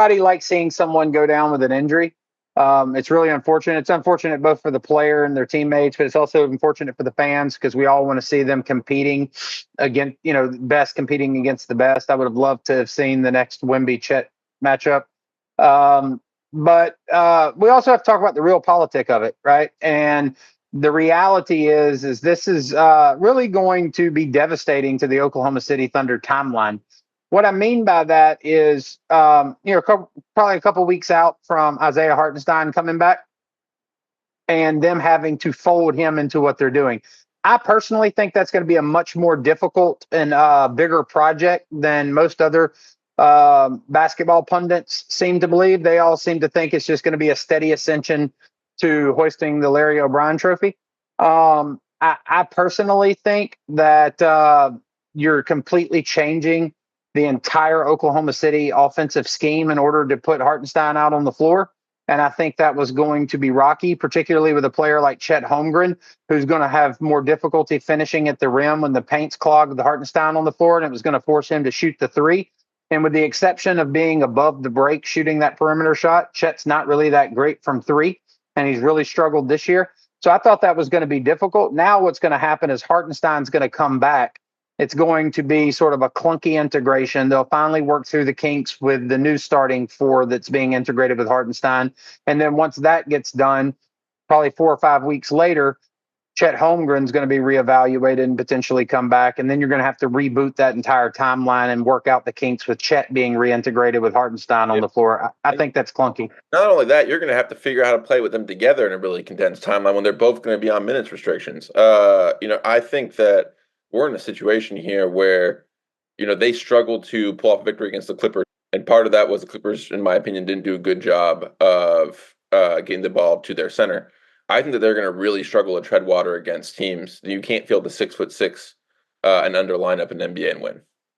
Everybody likes seeing someone go down with an injury. It's really unfortunate. It's unfortunate both for the player and their teammates, but it's also unfortunate for the fans because we all want to see them competing against, best competing against the best. I would have loved to have seen the next Wemby Chet matchup. But we also have to talk about the real politic of it, right? And the reality is this is really going to be devastating to the Oklahoma City Thunder timeline. What I mean by that is, probably a couple weeks out from Isaiah Hartenstein coming back and them having to fold him into what they're doing. I personally think that's going to be a much more difficult and bigger project than most other basketball pundits seem to believe. They all seem to think it's just going to be a steady ascension to hoisting the Larry O'Brien trophy. I personally think that you're completely changing the entire Oklahoma City offensive scheme in order to put Hartenstein out on the floor. And I think that was going to be rocky, particularly with a player like Chet Holmgren, who's going to have more difficulty finishing at the rim when the paint's clogged with Hartenstein on the floor, and it was going to force him to shoot the three. And with the exception of being above the break shooting that perimeter shot, Chet's not really that great from three, and he's really struggled this year. So I thought that was going to be difficult. Now what's going to happen is Hartenstein's going to come back. It's going to be sort of a clunky integration. They'll finally work through the kinks with the new starting four that's being integrated with Hartenstein. And then once that gets done, probably 4 or 5 weeks later, Chet Holmgren's going to be reevaluated and potentially come back. And then you're going to have to reboot that entire timeline and work out the kinks with Chet being reintegrated with Hartenstein on the floor. I think that's clunky. Not only that, you're going to have to figure out how to play with them together in a really condensed timeline when they're both going to be on minutes restrictions. I think that we're in a situation here where, they struggled to pull off a victory against the Clippers. And part of that was the Clippers, in my opinion, didn't do a good job of getting the ball to their center. I think that they're going to really struggle to tread water against teams. You can't field the 6'6" and under lineup in NBA and win.